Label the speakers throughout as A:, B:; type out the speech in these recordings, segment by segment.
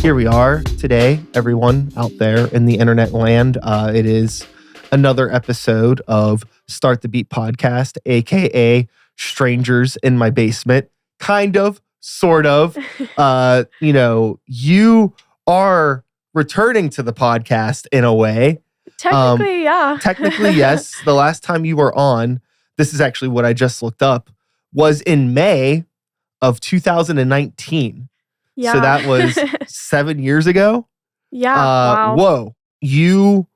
A: Here we are today, everyone out there in the internet land. It is another episode of Start the Beat podcast, aka Strangers in My Basement. Kind of, sort of. You are returning to the podcast in a way.
B: Technically, yeah.
A: Technically, yes. The last time you were on, this is actually what I just looked up, was in May of 2019.
B: Yeah.
A: So that was 7 years ago.
B: Yeah. Wow.
A: Whoa. You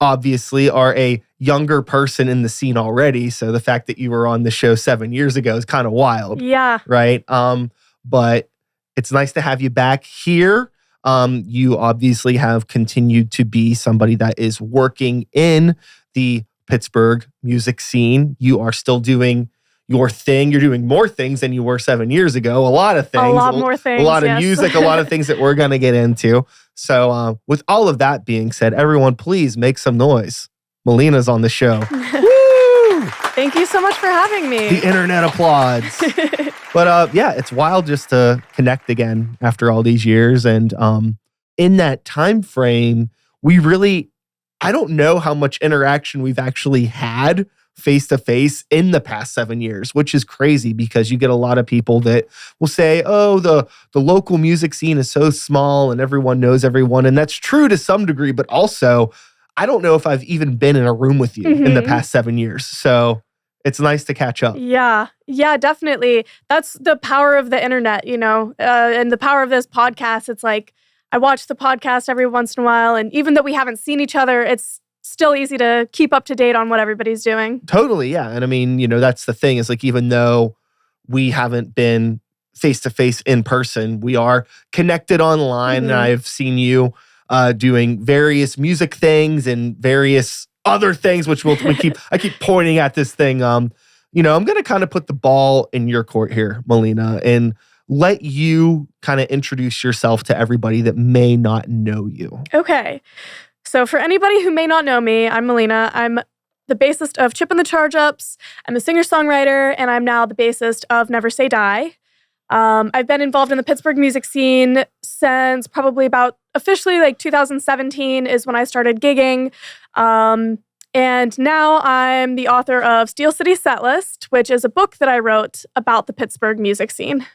A: obviously are a younger person in the scene already. So the fact that you were on the show 7 years ago is kind of wild.
B: Yeah.
A: Right. But it's nice to have you back here. You obviously have continued to be somebody that is working in the Pittsburgh music scene. You are still doing your thing. You're doing more things than you were 7 years ago. A lot of things.
B: A lot more things.
A: A lot of
B: yes.
A: music, a lot of things that we're going to get into. So with all of that being said, everyone, please make some noise. Maleena's on the show. Woo!
B: Thank you so much for having me.
A: The internet applauds. But yeah, it's wild just to connect again after all these years. And in that time frame, I don't know how much interaction we've actually had face-to-face in the past 7 years, which is crazy because you get a lot of people that will say, oh, the local music scene is so small and everyone knows everyone. And that's true to some degree, but also I don't know if I've even been in a room with you in the past 7 years. So it's nice to catch up.
B: Yeah, definitely. That's the power of the internet, and the power of this podcast. It's like I watch the podcast every once in a while, and even though we haven't seen each other, it's still easy to keep up to date on what everybody's doing.
A: Totally, yeah. And I mean, that's the thing is like, even though we haven't been face-to-face in person, we are connected online. And I've seen you doing various music things and various other things, which I keep pointing at this thing. I'm going to kind of put the ball in your court here, Maleena, and let you kind of introduce yourself to everybody that may not know you.
B: Okay. So for anybody who may not know me, I'm Maleena. I'm the bassist of Chip and the Charge-Ups. I'm a singer-songwriter, and I'm now the bassist of Never Say Die. I've been involved in the Pittsburgh music scene since probably about officially like 2017 is when I started gigging. And now I'm the author of Steel City Setlist, which is a book that I wrote about the Pittsburgh music scene.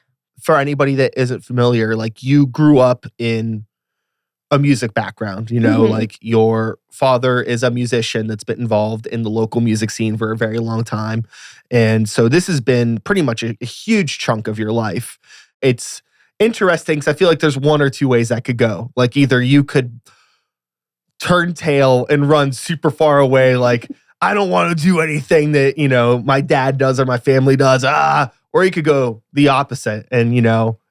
A: For anybody that isn't familiar, like you grew up in a music background, like your father is a musician that's been involved in the local music scene for a very long time. And so this has been pretty much a huge chunk of your life. It's interesting because I feel like there's one or two ways that could go. Like either you could turn tail and run super far away, like, I don't want to do anything that, my dad does or my family does. Or you could go the opposite and,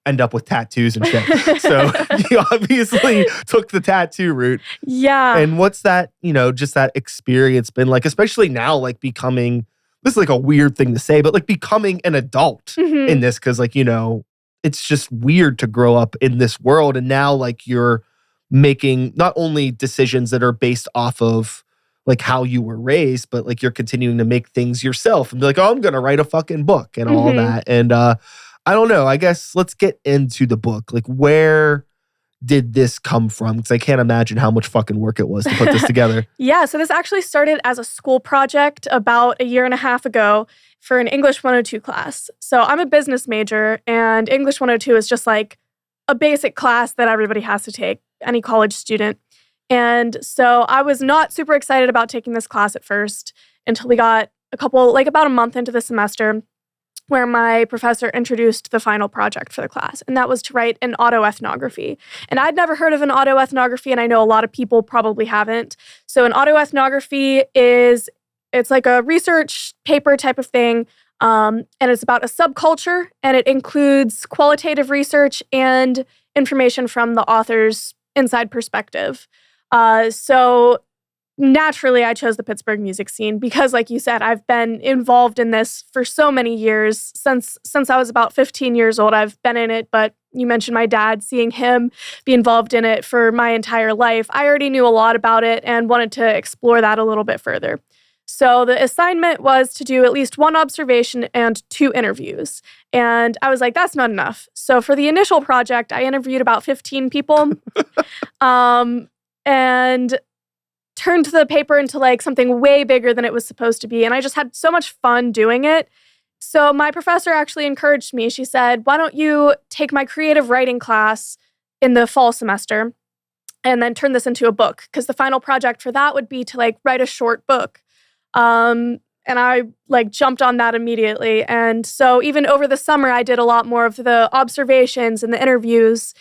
A: end up with tattoos and shit. So you obviously took the tattoo route.
B: Yeah.
A: And what's that, just that experience been like, especially now, like becoming, this is like a weird thing to say, but like becoming an adult in this, because like, it's just weird to grow up in this world. And now like you're making not only decisions that are based off of like how you were raised, but like you're continuing to make things yourself and be like, oh, I'm going to write a fucking book and all that. And I don't know, I guess let's get into the book. Like where did this come from? Because I can't imagine how much fucking work it was to put this together.
B: Yeah, so this actually started as a school project about a year and a half ago for an English 102 class. So I'm a business major and English 102 is just like a basic class that everybody has to take, any college student. And so I was not super excited about taking this class at first until we got about a month into the semester where my professor introduced the final project for the class. And that was to write an autoethnography. And I'd never heard of an autoethnography, and I know a lot of people probably haven't. So an autoethnography it's like a research paper type of thing. And it's about a subculture, and it includes qualitative research and information from the author's inside perspective. So naturally, I chose the Pittsburgh music scene because, like you said, I've been involved in this for so many years. Since I was about 15 years old, I've been in it. But you mentioned my dad, seeing him be involved in it for my entire life. I already knew a lot about it and wanted to explore that a little bit further. So the assignment was to do at least one observation and 2 interviews. And I was like, that's not enough. So for the initial project, I interviewed about 15 people and turned the paper into like something way bigger than it was supposed to be. And I just had so much fun doing it. So my professor actually encouraged me. She said, why don't you take my creative writing class in the fall semester and then turn this into a book? Because the final project for that would be to like write a short book. And I like jumped on that immediately. And so even over the summer, I did a lot more of the observations and the interviews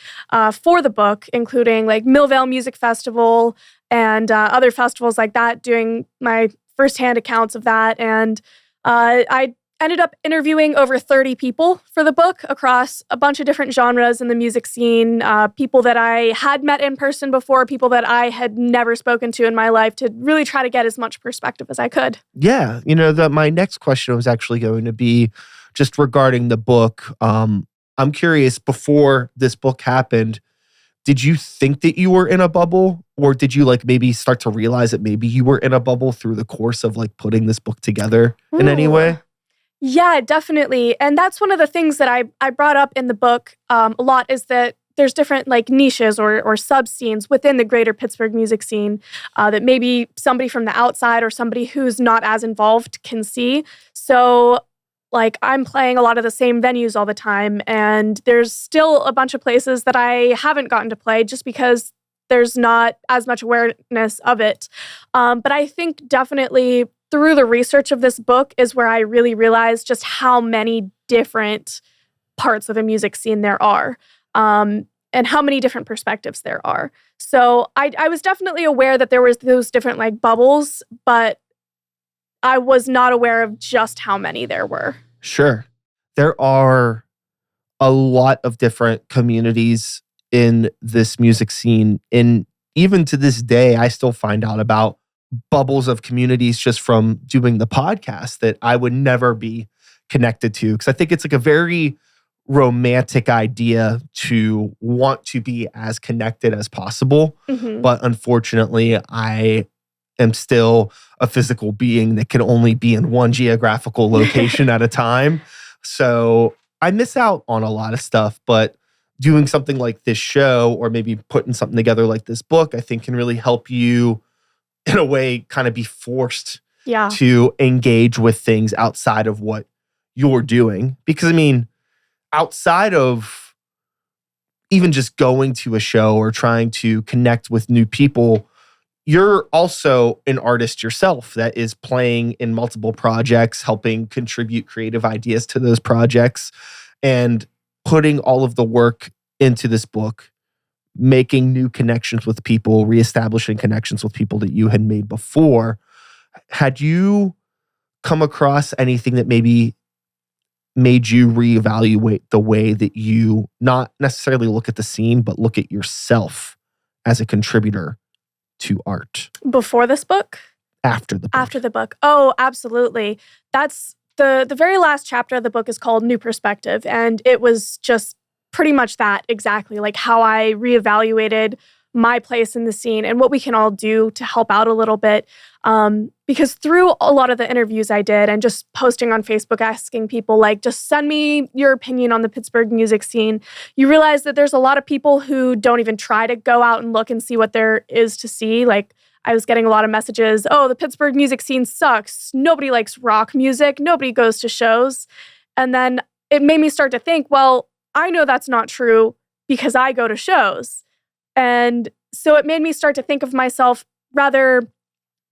B: for the book, including like Millvale Music Festival and other festivals like that, doing my firsthand accounts of that. And I ended up interviewing over 30 people for the book across a bunch of different genres in the music scene, people that I had met in person before, people that I had never spoken to in my life, to really try to get as much perspective as I could.
A: Yeah. My next question was actually going to be just regarding the book. I'm curious, before this book happened, did you think that you were in a bubble, or did you like maybe start to realize that maybe you were in a bubble through the course of like putting this book together in any way?
B: Yeah, definitely. And that's one of the things that I brought up in the book a lot, is that there's different like niches or sub-scenes within the greater Pittsburgh music scene that maybe somebody from the outside or somebody who's not as involved can see. So like I'm playing a lot of the same venues all the time, and there's still a bunch of places that I haven't gotten to play just because there's not as much awareness of it. But I think definitely through the research of this book is where I really realized just how many different parts of the music scene there are, and how many different perspectives there are. So I was definitely aware that there was those different like bubbles, but I was not aware of just how many there were.
A: Sure. There are a lot of different communities in this music scene. And even to this day, I still find out about bubbles of communities just from doing the podcast that I would never be connected to. Because I think it's like a very romantic idea to want to be as connected as possible.
B: Mm-hmm.
A: But unfortunately, I am still a physical being that can only be in one geographical location at a time. So I miss out on a lot of stuff, but doing something like this show, or maybe putting something together like this book, I think can really help you in a way kind of be forced to engage with things outside of what you're doing. Because I mean, outside of even just going to a show or trying to connect with new people, you're also an artist yourself that is playing in multiple projects, helping contribute creative ideas to those projects, and putting all of the work into this book, making new connections with people, reestablishing connections with people that you had made before. Had you come across anything that maybe made you reevaluate the way that you not necessarily look at the scene, but look at yourself as a contributor to art?
B: Before this book?
A: After the book.
B: After the book. Oh, absolutely. That's the very last chapter of the book is called New Perspective. And it was just pretty much that exactly, like how I reevaluated my place in the scene and what we can all do to help out a little bit. Because through a lot of the interviews I did and just posting on Facebook, asking people like, just send me your opinion on the Pittsburgh music scene, you realize that there's a lot of people who don't even try to go out and look and see what there is to see. Like I was getting a lot of messages, oh, the Pittsburgh music scene sucks. Nobody likes rock music. Nobody goes to shows. And then it made me start to think, well, I know that's not true because I go to shows. And so it made me start to think of myself rather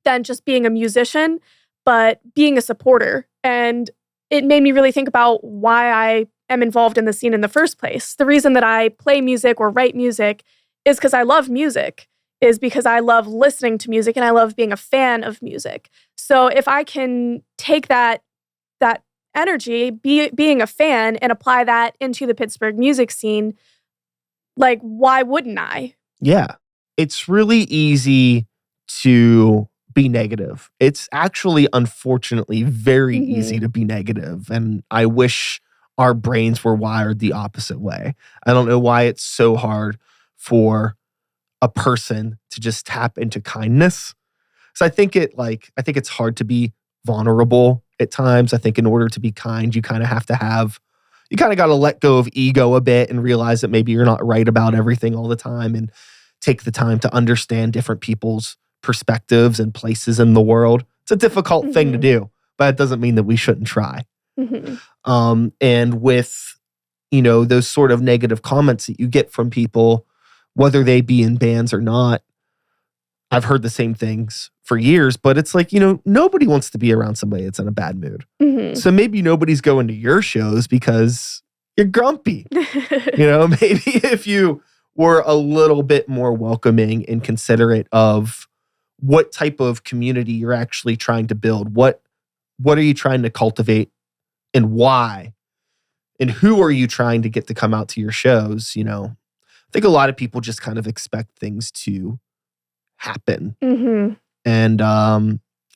B: than just being a musician, but being a supporter. And it made me really think about why I am involved in the scene in the first place. The reason that I play music or write music is because I love music, is because I love listening to music and I love being a fan of music. So if I can take that energy, being a fan, and apply that into the Pittsburgh music scene, like, why wouldn't I?
A: Yeah. It's really easy to be negative. It's actually, unfortunately, very easy to be negative. And I wish our brains were wired the opposite way. I don't know why it's so hard for a person to just tap into kindness. So I think it's hard to be vulnerable at times. I think in order to be kind, you kind of got to let go of ego a bit and realize that maybe you're not right about everything all the time, and take the time to understand different people's perspectives and places in the world. It's a difficult thing to do, but it doesn't mean that we shouldn't try. And with, those sort of negative comments that you get from people, whether they be in bands or not, I've heard the same things for years, but it's like, nobody wants to be around somebody that's in a bad mood. So maybe nobody's going to your shows because you're grumpy. Maybe if you were a little bit more welcoming and considerate of what type of community you're actually trying to build, what are you trying to cultivate and why, and who are you trying to get to come out to your shows? I think a lot of people just kind of expect things to happen. And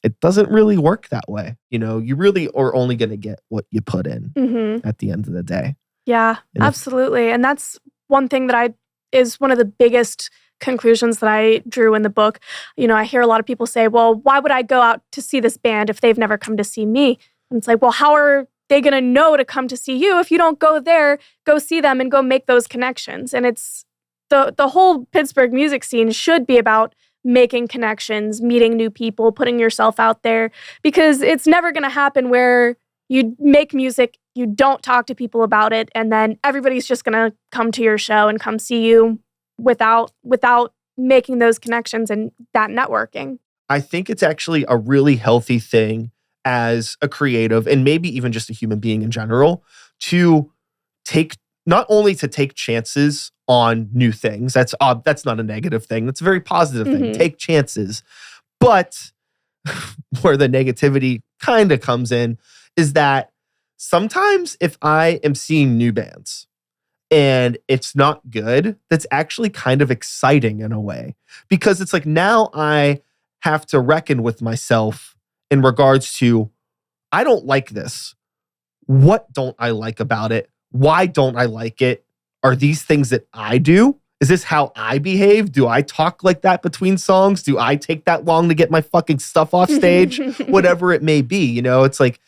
A: it doesn't really work that way. You really are only going to get what you put in at the end of the day.
B: Yeah, absolutely. And that's one thing that is one of the biggest conclusions that I drew in the book. I hear a lot of people say, well, why would I go out to see this band if they've never come to see me? And it's like, well, how are they going to know to come to see you if you don't go there, go see them and go make those connections? And it's the whole Pittsburgh music scene should be about making connections, meeting new people, putting yourself out there, because it's never going to happen where you make music, you don't talk to people about it, and then everybody's just going to come to your show and come see you without making those connections and that networking.
A: I think it's actually a really healthy thing as a creative, and maybe even just a human being in general, to not only to take chances on new things. That's not a negative thing. That's a very positive thing. Take chances. But where the negativity kind of comes in is that sometimes if I am seeing new bands and it's not good, that's actually kind of exciting in a way, because it's like now I have to reckon with myself in regards to, I don't like this. What don't I like about it? Why don't I like it? Are these things that I do? Is this how I behave? Do I talk like that between songs? Do I take that long to get my fucking stuff off stage? Whatever it may be, it's like,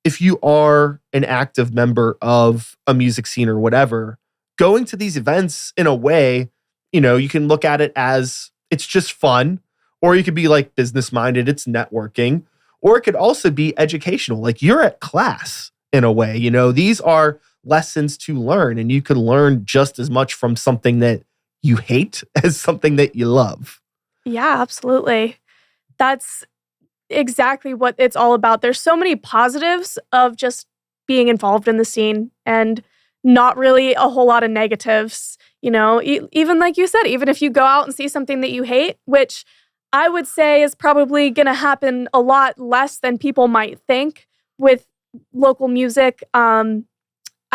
A: if you are an active member of a music scene or whatever, going to these events in a way, you can look at it as it's just fun, or you could be like business minded, it's networking, or it could also be educational. Like you're at class in a way, these are lessons to learn, and you can learn just as much from something that you hate as something that you love.
B: Yeah, absolutely. That's exactly what it's all about. There's so many positives of just being involved in the scene and not really a whole lot of negatives. Even like you said, even if you go out and see something that you hate, which I would say is probably going to happen a lot less than people might think with local music.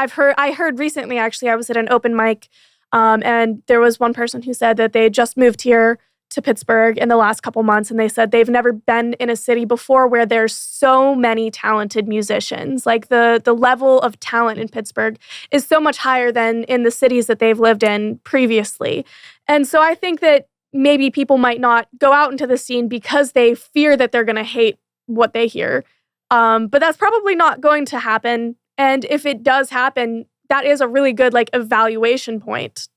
B: I heard recently, actually, I was at an open mic, and there was one person who said that they just moved here to Pittsburgh in the last couple months, and they said they've never been in a city before where there's so many talented musicians. Like the level of talent in Pittsburgh is so much higher than in the cities that they've lived in previously. And so I think that maybe people might not go out into the scene because they fear that they're going to hate what they hear. But that's probably not going to happen. And if it does happen, that is a really good evaluation point.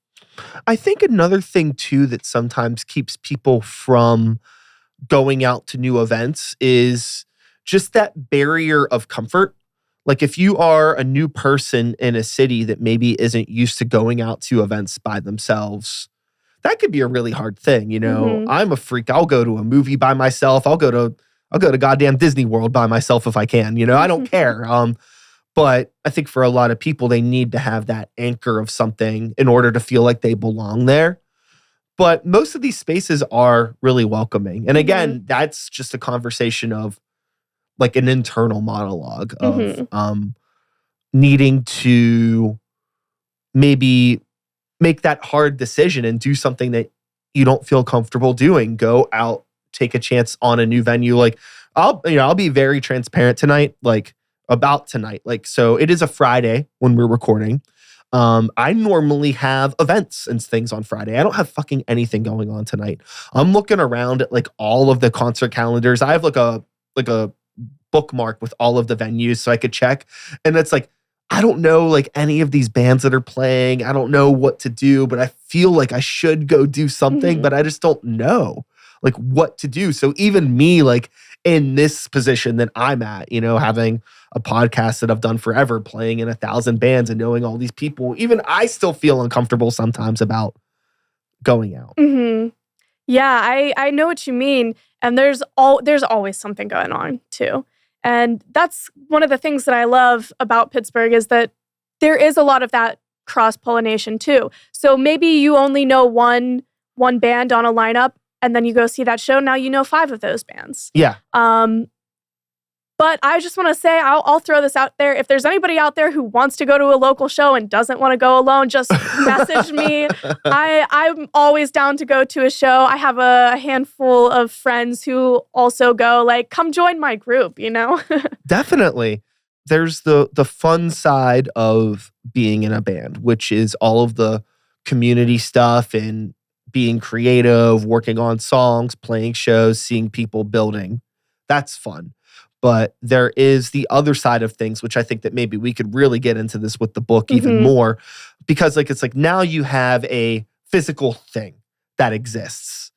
A: I think another thing too that sometimes keeps people from going out to new events is just that barrier of comfort. Like if you are a new person in a city that maybe isn't used to going out to events by themselves, that could be a really hard thing. I'm a freak. I'll go to a movie by myself. I'll go to goddamn Disney World by myself if I can. I don't care. But I think for a lot of people, they need to have that anchor of something in order to feel like they belong there. But most of these spaces are really welcoming. And again, that's just a conversation of like an internal monologue of needing to maybe make that hard decision and do something that you don't feel comfortable doing. Go out, take a chance on a new venue. Like I'll be very transparent tonight. About tonight. So it is a Friday when we're recording. I normally have events and things on Friday. I don't have fucking anything going on tonight. I'm looking around at like all of the concert calendars. I have like a bookmark with all of the venues so I could check. And it's like, I don't know like any of these bands that are playing. I don't know what to do, but I feel like I should go do something, but I just don't know like what to do. So even me, like in this position that I'm at, having a podcast that I've done forever, playing in 1,000 bands and knowing all these people, even I still feel uncomfortable sometimes about going out.
B: Yeah, I know what you mean. And there's always something going on too. And that's one of the things that I love about Pittsburgh is that there is a lot of that cross-pollination too. So maybe you only know one band on a lineup and then you go see that show. Now you know 5 of those bands.
A: Yeah.
B: But I just want to say, I'll throw this out there. If there's anybody out there who wants to go to a local show and doesn't want to go alone, just message me. I'm always down to go to a show. I have a handful of friends who also go. Like, come join my group,
A: Definitely. There's the fun side of being in a band, which is all of the community stuff and being creative, working on songs, playing shows, seeing people building. That's fun. But there is the other side of things, which I think that maybe we could really get into this with the book even more, because it's like now you have a physical thing that exists.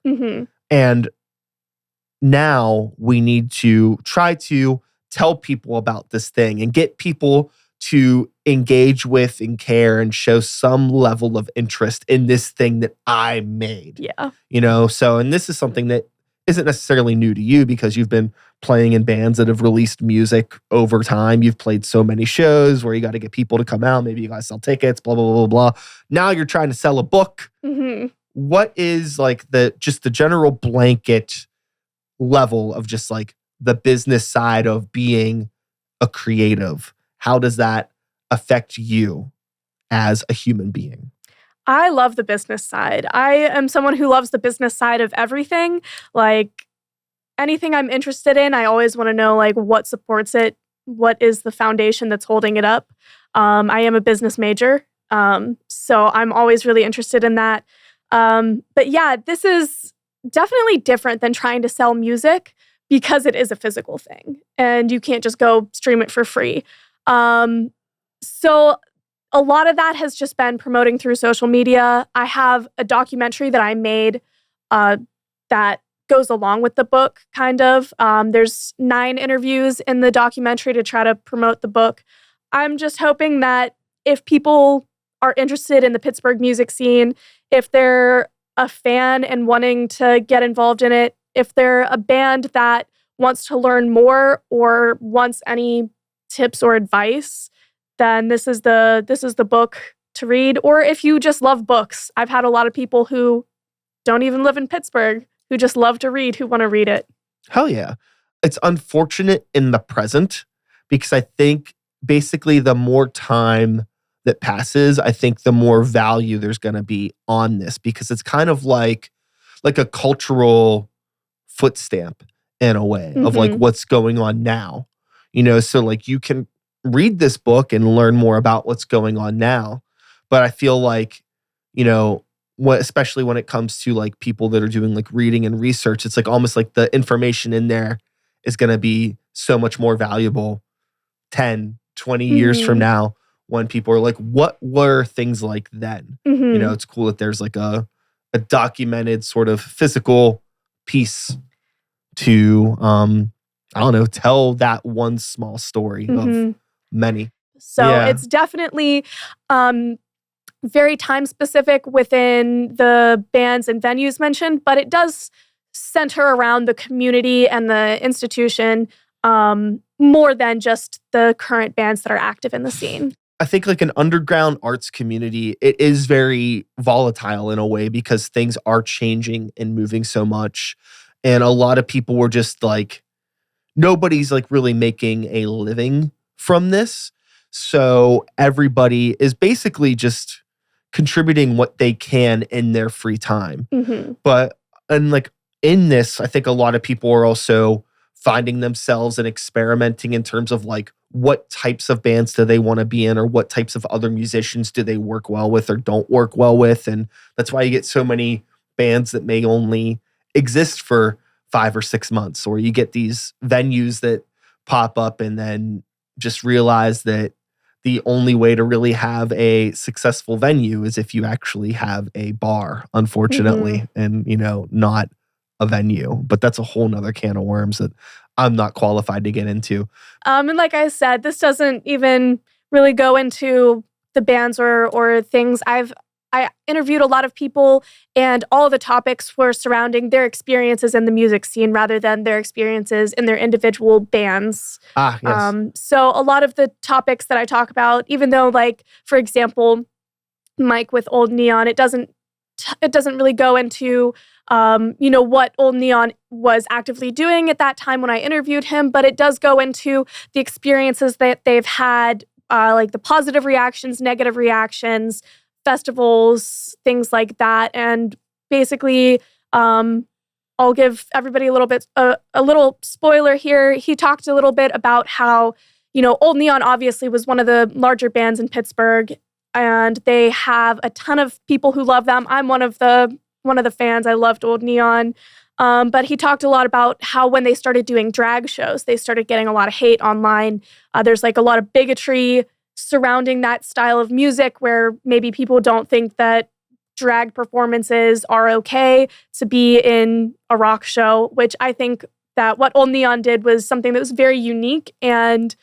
A: And now we need to try to tell people about this thing and get people to engage with and care and show some level of interest in this thing that I made.
B: Yeah.
A: So, and this is something that isn't necessarily new to you because you've been playing in bands that have released music over time. You've played so many shows where you got to get people to come out. Maybe you got to sell tickets, blah, blah, blah, blah. Now you're trying to sell a book. What is like the general blanket level of just like the business side of being a creative? How does that affect you as a human being?
B: I love the business side. I am someone who loves the business side of everything. Like anything I'm interested in, I always want to know like what supports it, what is the foundation that's holding it up. I am a business major, so I'm always really interested in that. But yeah, this is definitely different than trying to sell music because it is a physical thing and you can't just go stream it for free. So a lot of that has just been promoting through social media. I have a documentary that I made that goes along with the book, kind of. There's 9 interviews in the documentary to try to promote the book. I'm just hoping that if people are interested in the Pittsburgh music scene, if they're a fan and wanting to get involved in it, if they're a band that wants to learn more or wants any tips or advice, then this is the book to read. Or if you just love books, I've had a lot of people who don't even live in Pittsburgh who just love to read, who want to read it.
A: Hell yeah. It's unfortunate in the present because I think basically the more time that passes, I think the more value there's going to be on this because it's kind of like a cultural footstamp in a way of like what's going on now. So like you can read this book and learn more about what's going on now. But I feel like, especially when it comes to like people that are doing like reading and research, it's like almost like the information in there is going to be so much more valuable 10, 20 years from now when people are like, what were things like then? It's cool that there's like a documented sort of physical piece to, I don't know, tell that one small story of many.
B: So it's definitely very time specific within the bands and venues mentioned, but it does center around the community and the institution more than just the current bands that are active in the scene.
A: I think like an underground arts community, it is very volatile in a way because things are changing and moving so much. And a lot of people were just like, nobody's like really making a living from this. So everybody is basically just contributing what they can in their free time. But, and like in this, I think a lot of people are also finding themselves and experimenting in terms of like what types of bands do they want to be in or what types of other musicians do they work well with or don't work well with. And that's why you get so many bands that may only exist for 5 or 6 months, or you get these venues that pop up and then just realize that the only way to really have a successful venue is if you actually have a bar, unfortunately, and, not a venue. But that's a whole nother can of worms that I'm not qualified to get into.
B: And like I said, this doesn't even really go into the bands or things. I interviewed a lot of people, and all the topics were surrounding their experiences in the music scene rather than their experiences in their individual bands.
A: Yes.
B: So a lot of the topics that I talk about, even though, like, for example, Mike with Old Neon, it doesn't really go into what Old Neon was actively doing at that time when I interviewed him, but it does go into the experiences that they've had, like the positive reactions, negative reactions, festivals, things like that. And basically, I'll give everybody a little spoiler here. He talked a little bit about how, Old Neon obviously was one of the larger bands in Pittsburgh, and they have a ton of people who love them. I'm one of the fans. I loved Old Neon. But he talked a lot about how when they started doing drag shows, they started getting a lot of hate online. There's like a lot of bigotry surrounding that style of music where maybe people don't think that drag performances are okay to be in a rock show, which I think that what Old Neon did was something that was very unique and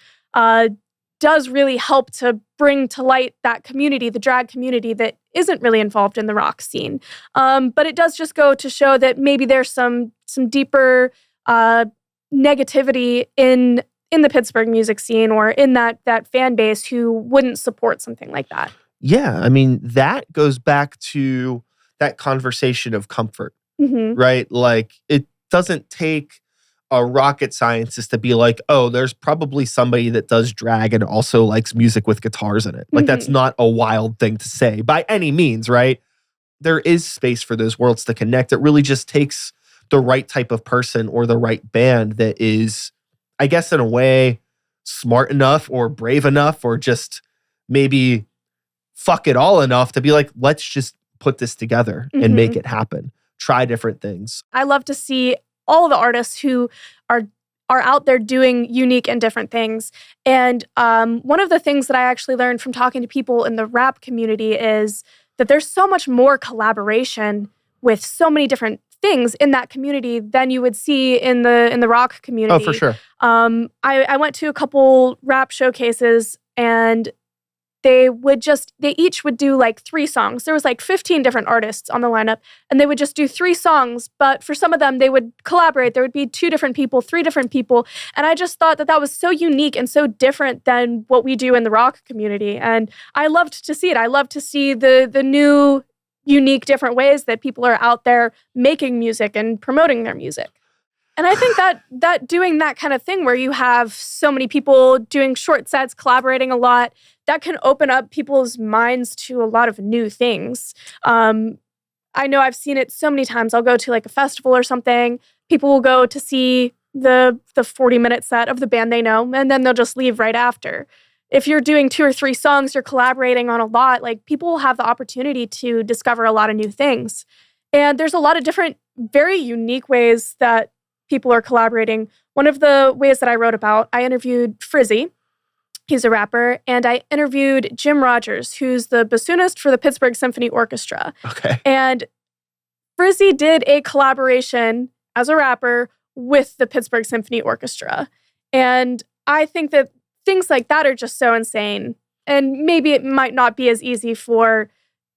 B: does really help to bring to light that community, the drag community that isn't really involved in the rock scene. But it does just go to show that maybe there's some deeper negativity in the Pittsburgh music scene or in that fan base who wouldn't support something like that.
A: Yeah, I mean, that goes back to that conversation of comfort, right? Like, it doesn't take a rocket scientist to be like, oh, there's probably somebody that does drag and also likes music with guitars in it. Like, that's not a wild thing to say by any means, right? There is space for those worlds to connect. It really just takes the right type of person or the right band that is, I guess, in a way, smart enough or brave enough or just maybe fuck it all enough to be like, let's just put this together and make it happen. Try different things.
B: I love to see all the artists who are out there doing unique and different things. And one of the things that I actually learned from talking to people in the rap community is that there's so much more collaboration with so many different things in that community than you would see in the rock community.
A: Oh, for sure.
B: I went to a couple rap showcases, and they each would do like 3 songs. There was like 15 different artists on the lineup, and they would just do 3 songs. But for some of them, they would collaborate. There would be 2 different people, 3 different people. And I just thought that was so unique and so different than what we do in the rock community. And I loved to see it. I loved to see the new, unique, different ways that people are out there making music and promoting their music. And I think that doing that kind of thing where you have so many people doing short sets, collaborating a lot, that can open up people's minds to a lot of new things. I know I've seen it so many times. I'll go to like a festival or something. People will go to see the 40-minute set of the band they know, and then they'll just leave right after. If you're doing 2 or 3 songs, you're collaborating on a lot, like people will have the opportunity to discover a lot of new things. And there's a lot of different, very unique ways that people are collaborating. One of the ways that I wrote about, I interviewed Frizzy. He's a rapper. And I interviewed Jim Rogers, who's the bassoonist for the Pittsburgh Symphony Orchestra.
A: Okay.
B: And Frizzy did a collaboration as a rapper with the Pittsburgh Symphony Orchestra. And I think that things like that are just so insane. And maybe it might not be as easy for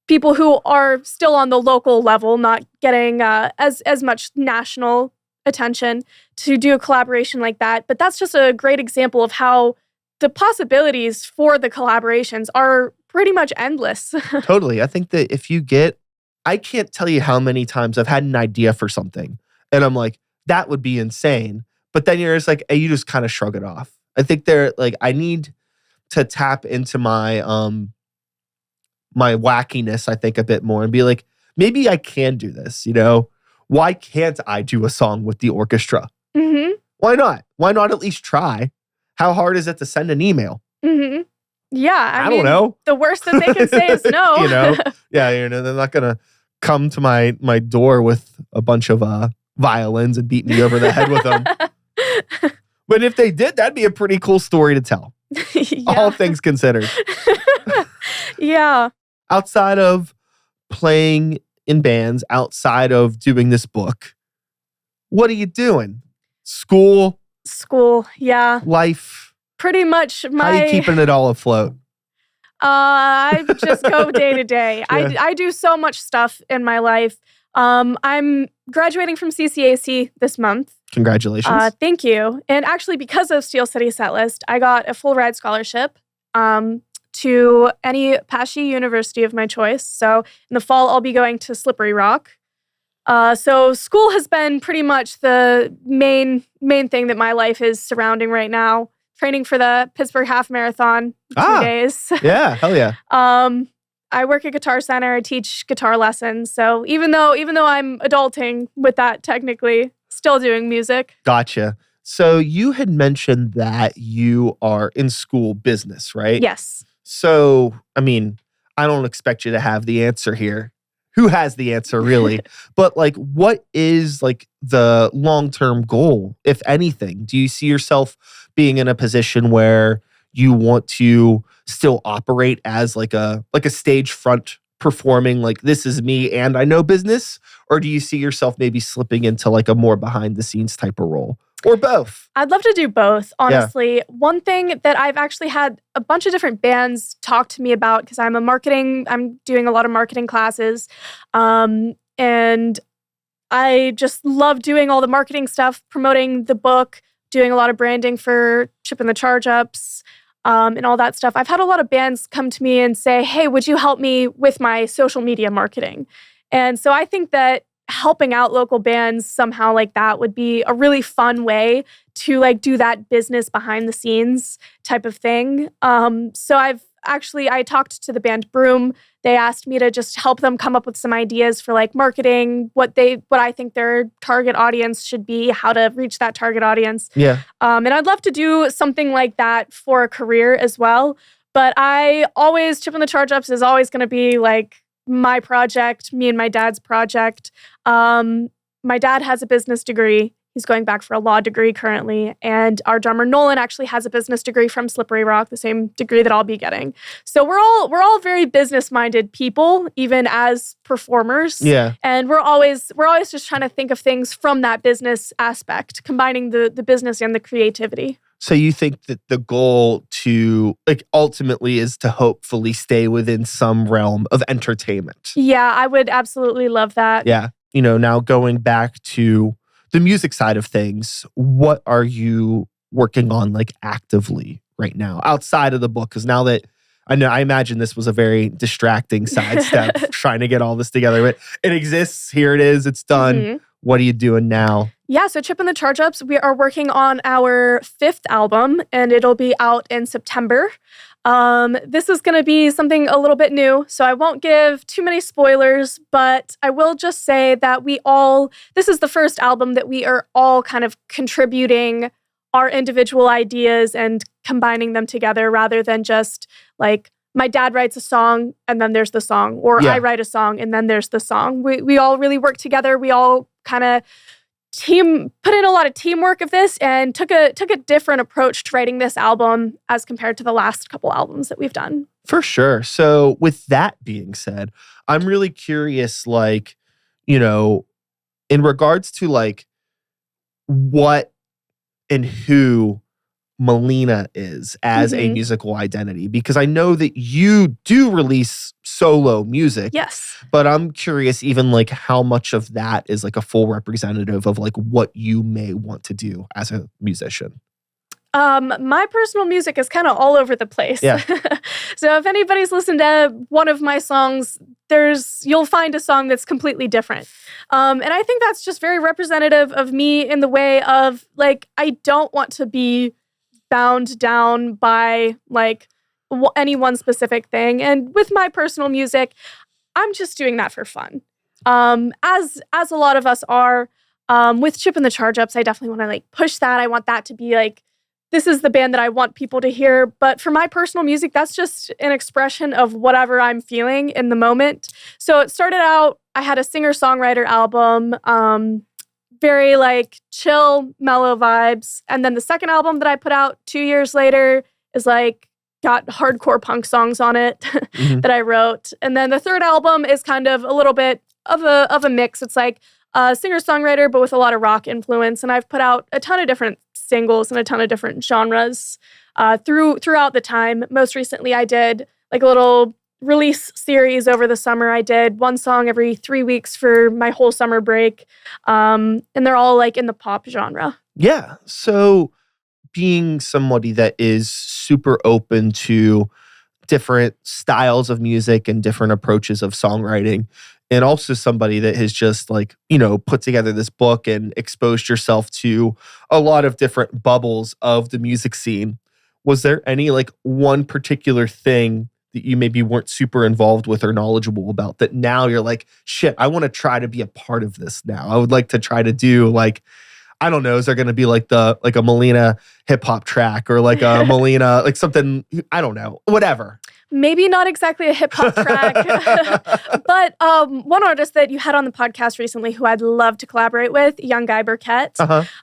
B: people who are still on the local level, not getting as much national attention, to do a collaboration like that. But that's just a great example of how the possibilities for the collaborations are pretty much endless.
A: Totally. I think that I can't tell you how many times I've had an idea for something and I'm like, that would be insane. But then you're just like, you just kind of shrug it off. I think I need to tap into my my wackiness, I think, a bit more and be like, maybe I can do this, Why can't I do a song with the orchestra? Why not? Why not at least try? How hard is it to send an email?
B: Mm-hmm. Yeah,
A: I don't know.
B: The worst that they can say is no.
A: Yeah, they're not gonna come to my door with a bunch of violins and beat me over the head with them. But if they did, that'd be a pretty cool story to tell. All things considered.
B: Yeah.
A: Outside of playing in bands, outside of doing this book, what are you doing? School,
B: yeah.
A: life.
B: Pretty much
A: How are you keeping it all afloat?
B: I just go day to day. Yeah. I do so much stuff in my life. I'm graduating from CCAC this month.
A: Congratulations.
B: Thank you. And actually, because of Steel City Setlist, I got a full ride scholarship to any Apache university of my choice. So in the fall, I'll be going to Slippery Rock. So school has been pretty much the main thing that my life is surrounding right now. Training for the Pittsburgh half marathon in 2 days.
A: Yeah, hell yeah.
B: I work at Guitar Center. I teach guitar lessons. So even though I'm adulting with that technically, still doing music.
A: Gotcha. So you had mentioned that you are in school business, right?
B: Yes.
A: So, I mean, I don't expect you to have the answer here. Who has the answer, really? But like, what is like the long-term goal, if anything? Do you see yourself being in a position where you want to still operate as like a stage front performing, like this is me and I know business? Or do you see yourself maybe slipping into like a more behind the scenes type of role? Or both?
B: I'd love to do both, honestly. Yeah. One thing that I've actually had a bunch of different bands talk to me about, because I'm doing a lot of marketing classes. And I just love doing all the marketing stuff, promoting the book, doing a lot of branding for Chip and the Charge Ups, and all that stuff. I've had a lot of bands come to me and say, hey, would you help me with my social media marketing? And so I think that helping out local bands somehow like that would be a really fun way to like do that business behind the scenes type of thing. So I talked to the band Broom. They asked me to just help them come up with some ideas for like marketing, what I think their target audience should be, how to reach that target audience.
A: Yeah.
B: And I'd love to do something like that for a career as well. But Chip and the Charge Ups is always going to be like my project, me and my dad's project. My dad has a business degree. He's going back for a law degree currently. And our drummer Nolan actually has a business degree from Slippery Rock, the same degree that I'll be getting. So we're all very business-minded people, even as performers.
A: Yeah.
B: And we're always just trying to think of things from that business aspect, combining the business and the creativity.
A: So you think that the goal to like ultimately is to hopefully stay within some realm of entertainment?
B: Yeah, I would absolutely love that.
A: Yeah. Now going back to the music side of things, what are you working on like actively right now outside of the book? Because now that I imagine this was a very distracting sidestep trying to get all this together, but it exists. Here it is. It's done. Mm-hmm. What are you doing now?
B: Yeah, so Chip and the Charge Ups, we are working on our 5th album, and it'll be out in September. This is going to be something a little bit new, so I won't give too many spoilers, but I will just say that this is the first album that we are all kind of contributing our individual ideas and combining them together rather than just like my dad writes a song and then there's the song, or I write a song and then there's the song. We all really work together. We all kind of put in a lot of teamwork of this and took a different approach to writing this album as compared to the last couple albums that we've done.
A: For sure. So with that being said, I'm really curious, like, in regards to like what and who Maleena is as a musical identity, because I know that you do release solo music.
B: Yes.
A: But I'm curious even like how much of that is like a full representative of like what you may want to do as a musician.
B: My personal music is kind of all over the place.
A: Yeah.
B: So if anybody's listened to one of my songs, you'll find a song that's completely different. And I think that's just very representative of me in the way of like, I don't want to be bound down by like any one specific thing. And with my personal music, I'm just doing that for fun. As a lot of us are, With Chip and the Charge Ups, I definitely want to like push that. I want that to be like, this is the band that I want people to hear. But for my personal music, that's just an expression of whatever I'm feeling in the moment. So it started out, I had a singer-songwriter album, very like chill, mellow vibes. And then the second album that I put out 2 years later is like, got hardcore punk songs on it that I wrote. And then the third album is kind of a little bit of a mix. It's like a singer-songwriter, but with a lot of rock influence. And I've put out a ton of different singles and a ton of different genres throughout the time. Most recently, I did like a little release series over the summer. I did one song every 3 weeks for my whole summer break. And they're all like in the pop genre.
A: Yeah. So being somebody that is super open to different styles of music and different approaches of songwriting, and also somebody that has just like, put together this book and exposed yourself to a lot of different bubbles of the music scene, was there any like one particular thing that you maybe weren't super involved with or knowledgeable about that now you're like, shit, I want to try to be a part of this now. I would like to try to do like, I don't know, is there going to be like a Maleena hip hop track or like a Maleena, like something, I don't know, whatever.
B: Maybe not exactly a hip hop track, but one artist that you had on the podcast recently who I'd love to collaborate with, Young Guy Burkett.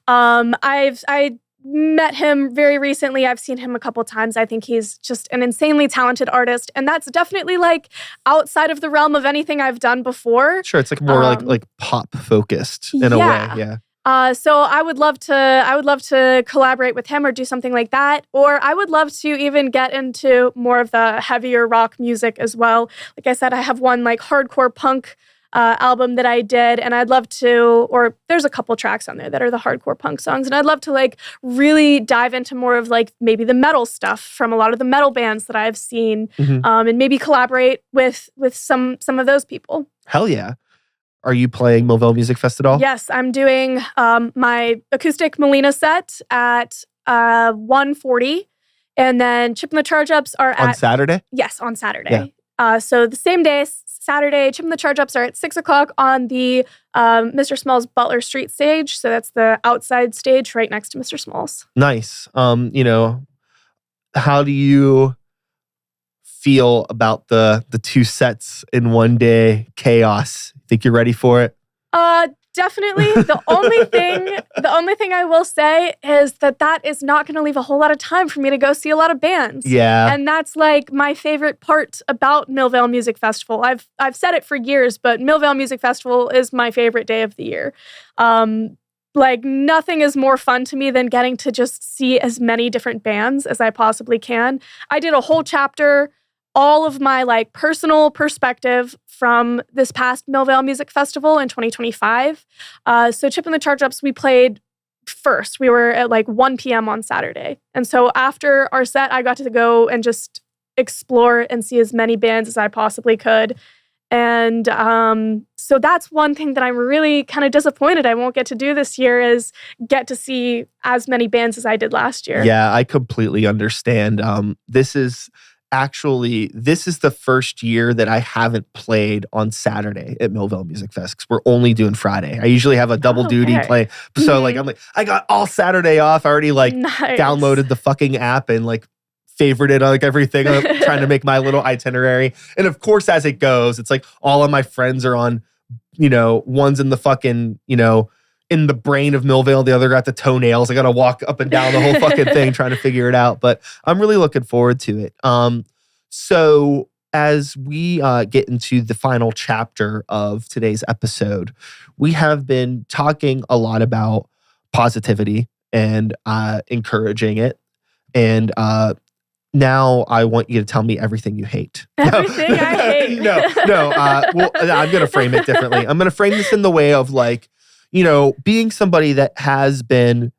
B: I met him very recently. I've seen him a couple times. I think he's just an insanely talented artist, and that's definitely like outside of the realm of anything I've done before.
A: Sure, it's like more like pop focused in a way. Yeah.
B: So I would love to collaborate with him or do something like that. Or I would love to even get into more of the heavier rock music as well. Like I said, I have one like hardcore punk album that I did, and I'd love to, or there's a couple tracks on there that are the hardcore punk songs, and I'd love to like really dive into more of like maybe the metal stuff from a lot of the metal bands that I've seen, and maybe collaborate with some of those people.
A: Hell yeah. Are you playing Millville Music Fest at all?
B: Yes, I'm doing my acoustic Maleena set at 1:40, and then Chip and the Charge Ups are
A: on Saturday?
B: Yes, on Saturday. Yeah. So the same day, Saturday, Chip and the Charge Ups are at 6 o'clock on the Mr. Small's Butler Street stage. So that's the outside stage right next to Mr. Small's.
A: Nice. How do you feel about the two sets in one day chaos? Think you're ready for it?
B: Definitely. The only thing I will say is that is not going to leave a whole lot of time for me to go see a lot of bands.
A: Yeah.
B: And that's like my favorite part about Millville Music Festival. I've said it for years, but Millville Music Festival is my favorite day of the year. Like nothing is more fun to me than getting to just see as many different bands as I possibly can. I did a whole chapter, all of my like personal perspective from this past Millville Music Festival in 2025. So Chip and the Charge Ups, we played first. We were at like 1 p.m. on Saturday. And so after our set, I got to go and just explore and see as many bands as I possibly could. And so that's one thing that I'm really kind of disappointed I won't get to do this year is get to see as many bands as I did last year.
A: Yeah, I completely understand. This is the first year that I haven't played on Saturday at Millville Music Fest because we're only doing Friday. I usually have a double duty play. So like, I'm like, I got all Saturday off. I already downloaded the fucking app and like favorited like everything. I'm trying to make my little itinerary. And of course, as it goes, it's like all of my friends are on, one's in the fucking, in the brain of Millville, the other got the toenails. I got to walk up and down the whole fucking thing trying to figure it out. But I'm really looking forward to it. So as we get into the final chapter of today's episode, we have been talking a lot about positivity and encouraging it. And now I want you to tell me everything you hate.
B: Everything I hate.
A: No. Well, I'm going to frame it differently. I'm going to frame this in the way of like, being somebody that has been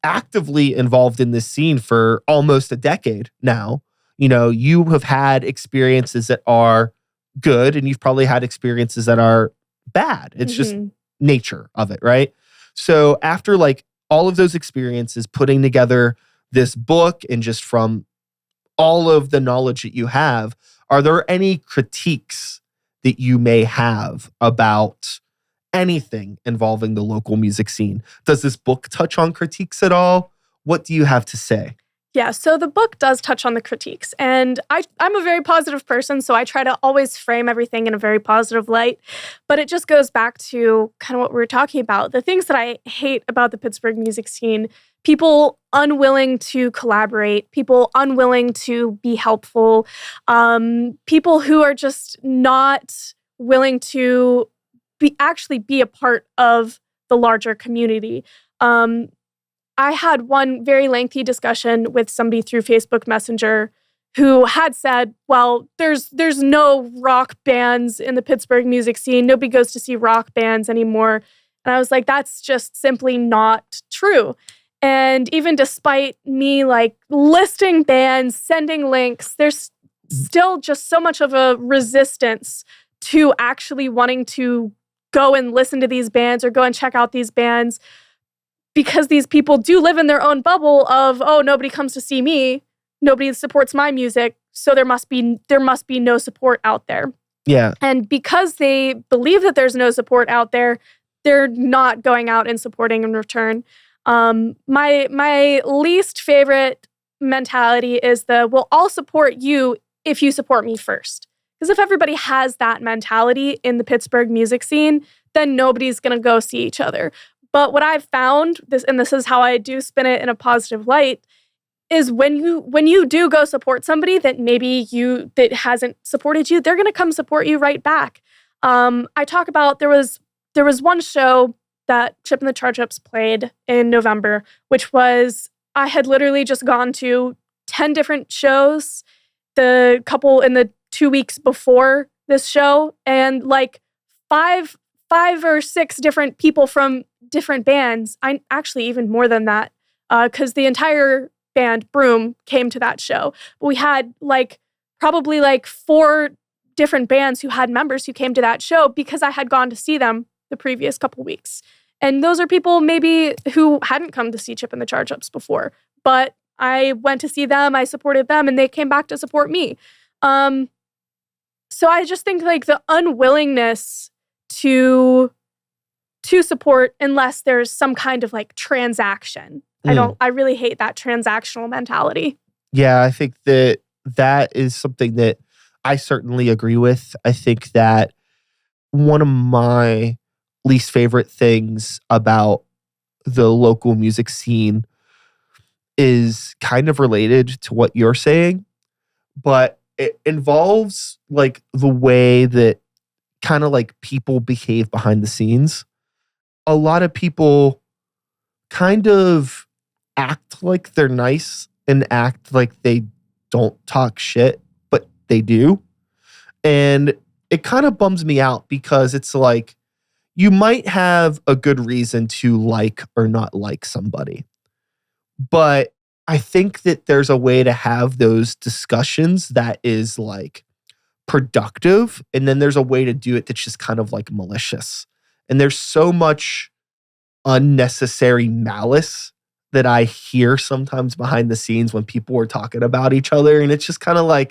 A: actively involved in this scene for almost a decade now, you have had experiences that are good and you've probably had experiences that are bad. It's just nature of it, right? So after like all of those experiences, putting together this book and just from all of the knowledge that you have, are there any critiques that you may have about anything involving the local music scene. Does this book touch on critiques at all? What do you have to say?
B: Yeah, so the book does touch on the critiques, and I'm a very positive person, so I try to always frame everything in a very positive light. But it just goes back to kind of what we were talking about. The things that I hate about the Pittsburgh music scene: people unwilling to collaborate, people unwilling to be helpful, people who are just not willing to actually be a part of the larger community. I had one very lengthy discussion with somebody through Facebook Messenger who had said, well, there's no rock bands in the Pittsburgh music scene. Nobody goes to see rock bands anymore. And I was like, that's just simply not true. And even despite me like listing bands, sending links, there's still just so much of a resistance to actually wanting to go and listen to these bands or go and check out these bands, because these people do live in their own bubble of, oh, nobody comes to see me, nobody supports my music, so there must be no support out there.
A: Yeah.
B: And because they believe that there's no support out there, they're not going out and supporting in return. My least favorite mentality is well, I'll support you if you support me first. Because if everybody has that mentality in the Pittsburgh music scene, then nobody's going to go see each other. But what I've found, and this is how I do spin it in a positive light, is when you do go support somebody that hasn't supported you, they're going to come support you right back. I talk about there was one show that Chip and the Charge Ups played in November, which was, I had literally just gone to 10 different shows, the couple in the 2 weeks before this show, and like five or six different people from different bands. I actually even more than that, because the entire band Broom came to that show. But we had probably 4 different bands who had members who came to that show because I had gone to see them the previous couple weeks. And those are people maybe who hadn't come to see Chip and the Charge Ups before, but I went to see them, I supported them, and they came back to support me. So I just think the unwillingness to support unless there's some kind of transaction. I really hate that transactional mentality.
A: Yeah, I think that is something that I certainly agree with. I think that one of my least favorite things about the local music scene is kind of related to what you're saying, but it involves the way that kind of people behave behind the scenes. A lot of people kind of act like they're nice and act like they don't talk shit, but they do. And it kind of bums me out because it's you might have a good reason to like or not like somebody. But I think that there's a way to have those discussions that is productive. And then there's a way to do it that's just kind of malicious. And there's so much unnecessary malice that I hear sometimes behind the scenes when people are talking about each other. And it's just kind of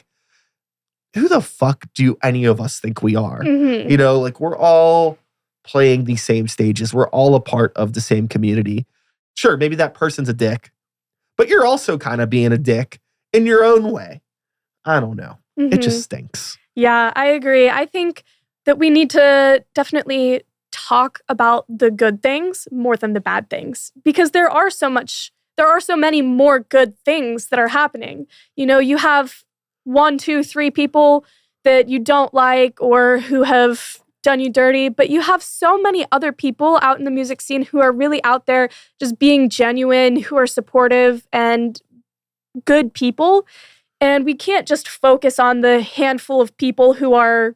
A: who the fuck do any of us think we are?
B: Mm-hmm.
A: We're all playing the same stages. We're all a part of the same community. Sure, maybe that person's a dick, but you're also kind of being a dick in your own way. I don't know.
B: Mm-hmm.
A: It just stinks.
B: Yeah, I agree. I think that we need to definitely talk about the good things more than the bad things, because there are so many more good things that are happening. You have 1, 2, 3 people that you don't like or who have done you dirty, but you have so many other people out in the music scene who are really out there just being genuine, who are supportive and good people. And we can't just focus on the handful of people who are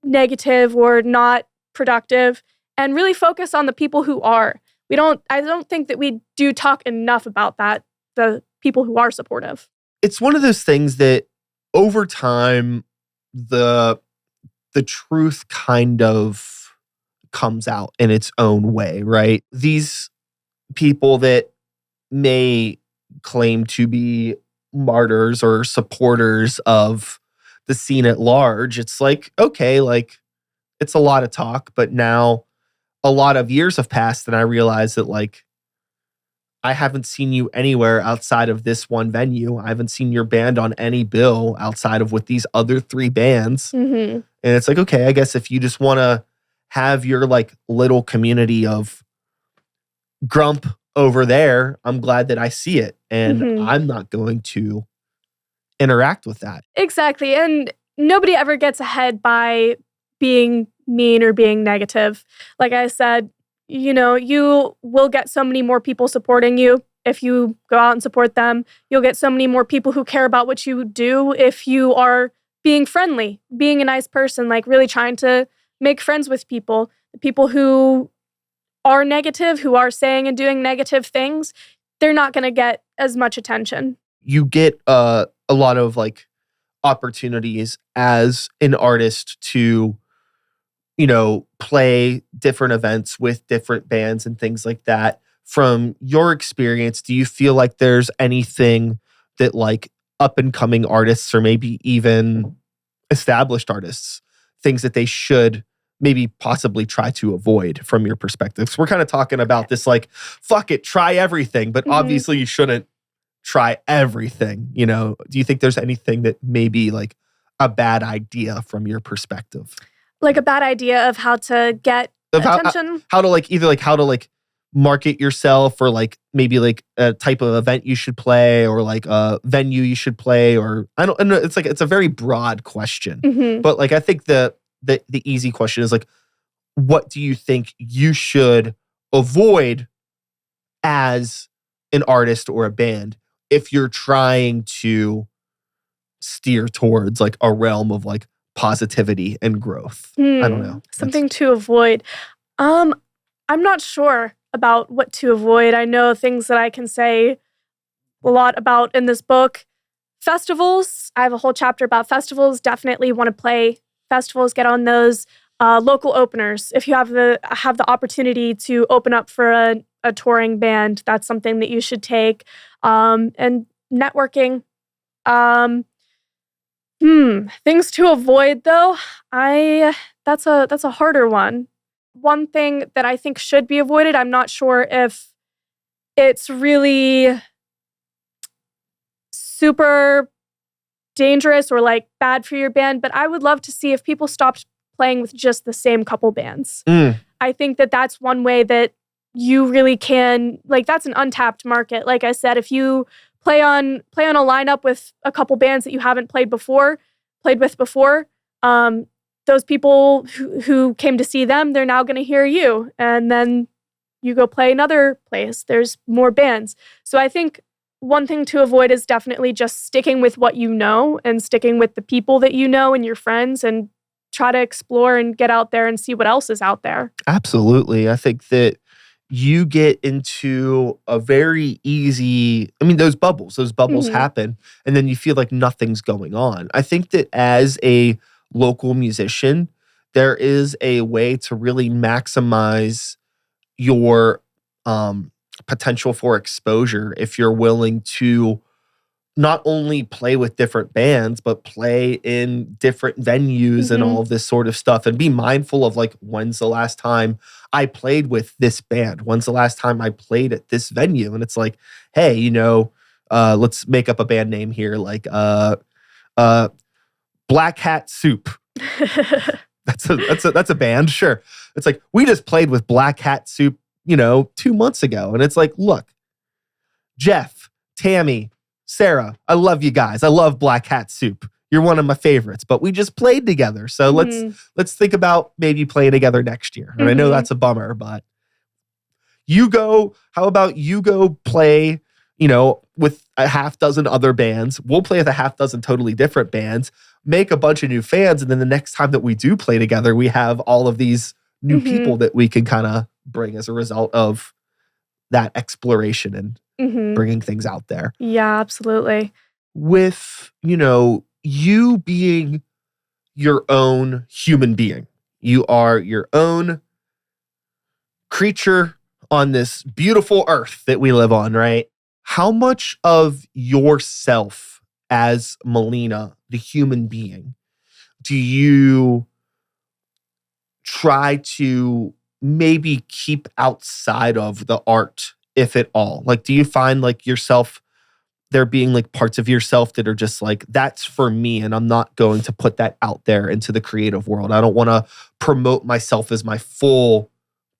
B: negative or not productive and really focus on the people who are. I don't think that we do talk enough about that, the people who are supportive.
A: It's one of those things that over time, the truth kind of comes out in its own way, right? These people that may claim to be martyrs or supporters of the scene at large, it's okay, it's a lot of talk, but now a lot of years have passed and I realized that like I haven't seen you anywhere outside of this one venue. I haven't seen your band on any bill outside of with these other 3 bands.
B: Mm-hmm.
A: And it's like, okay, I guess if you just want to have your like little community of grump over there, I'm glad that I see it. And
B: Mm-hmm.
A: I'm not going to interact with that.
B: Exactly. And nobody ever gets ahead by being mean or being negative. Like I said, you know, you will get so many more people supporting you if you go out and support them. You'll get so many more people who care about what you do if you are being friendly, being a nice person, like really trying to make friends with people. The people who are negative, who are saying and doing negative things, they're not going to get as much attention.
A: You get a lot of like opportunities as an artist to, you know, play different events with different bands and things like that. From your experience, do you feel like there's anything that like up and coming artists or maybe even established artists, things that they should maybe possibly try to avoid from your perspective? So we're kind of talking about this like, fuck it, try everything, but obviously you shouldn't try everything, you know? Do you think there's anything that may be like a bad idea from your perspective?
B: Like a bad idea of how to get
A: Of
B: attention?
A: how to like either like how to like market yourself or like maybe like a type of event you should play or like a venue you should play or I don't know. It's like it's a very broad question.
B: Mm-hmm.
A: But like I think the easy question is like, what do you think you should avoid as an artist or a band if you're trying to steer towards like a realm of like positivity and growth? I don't know.
B: Something to avoid. I'm not sure about what to avoid. I know things that I can say a lot about in this book. Festivals. I have a whole chapter about festivals. Definitely want to play festivals, get on those. Local openers. If you have the opportunity to open up for a touring band, that's something that you should take. And networking. Things to avoid though. That's a harder one. One thing that I think should be avoided, I'm not sure if it's really super dangerous or like bad for your band, but I would love to see if people stopped playing with just the same couple bands. I think that that's one way that you really can, like that's an untapped market. Like I said, if you play on a lineup with a couple bands that you haven't played with before, those people who came to see them, they're now going to hear you. And then you go play another place. There's more bands. So I think one thing to avoid is definitely just sticking with what you know and sticking with the people that you know and your friends and try to explore and get out there and see what else is out there.
A: Absolutely. I think that you get into a very easy, I mean, those bubbles happen, and then you feel like nothing's going on. I think that as a local musician, there is a way to really maximize your potential for exposure if you're willing to not only play with different bands, but play in different venues and all of this sort of stuff and be mindful of like, when's the last time I played with this band? When's the last time I played at this venue? And it's like, hey, you know, let's make up a band name here. Like Black Hat Soup. That's a band. Sure. It's like, we just played with Black Hat Soup, you know, 2 months ago. And it's like, look, Jeff, Tammy, Sarah, I love you guys. I love Black Hat Soup. You're one of my favorites, but we just played together. So let's think about maybe playing together next year. And I know that's a bummer, but how about you go play, you know, with a half dozen other bands. We'll play with a half dozen totally different bands, make a bunch of new fans. And then the next time that we do play together, we have all of these new people that we can kind of bring as a result of that exploration and bringing things out there.
B: Yeah, absolutely.
A: With, you know, you being your own human being, you are your own creature on this beautiful earth that we live on, right? How much of yourself as Maleena, the human being, do you try to maybe keep outside of the art, if at all? Like, do you find like yourself there being like parts of yourself that are just like, that's for me, and I'm not going to put that out there into the creative world. I don't want to promote myself as my full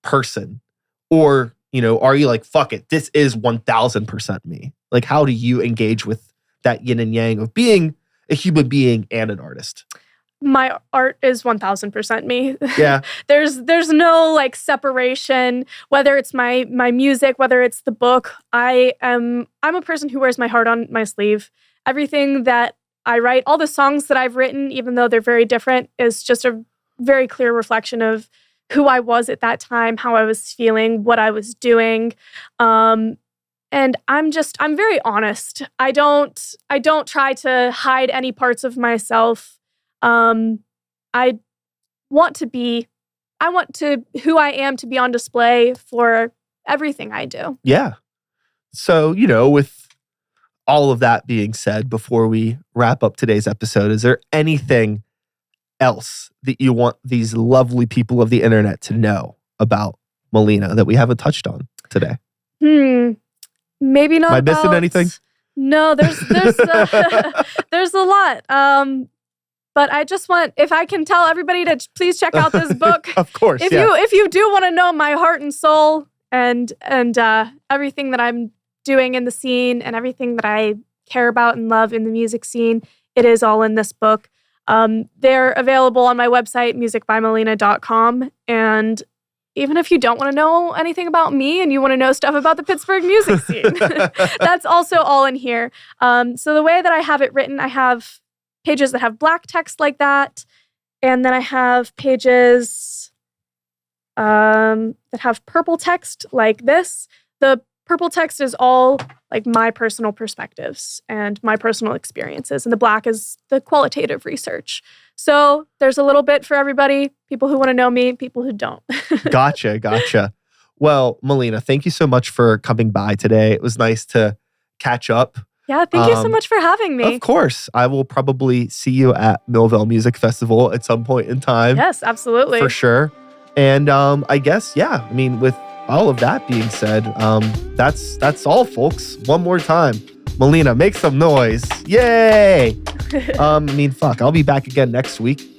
A: person. Or, are you like, fuck it, this is 1000% me? Like, how do you engage with that yin and yang of being a human being and an artist?
B: My art is 1000% me.
A: Yeah.
B: There's no like separation, whether it's my music, whether it's the book. I'm a person who wears my heart on my sleeve. Everything that I write, all the songs that I've written, even though they're very different, is just a very clear reflection of who I was at that time, how I was feeling, what I was doing. And I'm very honest. I don't try to hide any parts of myself. I want who I am to be on display for everything I do.
A: Yeah. So, with all of that being said, before we wrap up today's episode, is there anything else that you want these lovely people of the internet to know about Maleena that we haven't touched on today?
B: Maybe not.
A: Am I missing anything?
B: No, there's there's a lot. But I just want, if I can tell everybody to please check out this book.
A: Of course,
B: if you do want to know my heart and soul and everything that I'm doing in the scene and everything that I care about and love in the music scene, it is all in this book. They're available on my website, musicbymaleena.com. And even if you don't want to know anything about me and you want to know stuff about the Pittsburgh music scene, that's also all in here. So the way that I have it written, I have pages that have black text like that. And then I have pages that have purple text like this. The purple text is all like my personal perspectives and my personal experiences. And the black is the qualitative research. So there's a little bit for everybody, people who want to know me, people who don't.
A: Gotcha. Well, Maleena, thank you so much for coming by today. It was nice to catch up.
B: Yeah, thank you so much for having me.
A: Of course. I will probably see you at Millville Music Festival at some point in time.
B: Yes, absolutely.
A: For sure. And I guess, with all of that being said, that's all, folks. One more time. Maleena, make some noise. Yay! I'll be back again next week.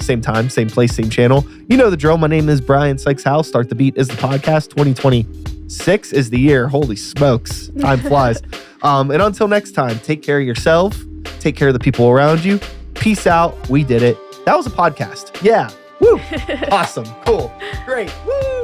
A: Same time, same place, same channel. You know the drill. My name is Brian Sykes-Howe. Start the Beat is the podcast. 2026 is the year. Holy smokes. Time flies. And until next time, take care of yourself. Take care of the people around you. Peace out. We did it. That was a podcast. Yeah. Woo. Awesome. Cool. Great. Woo.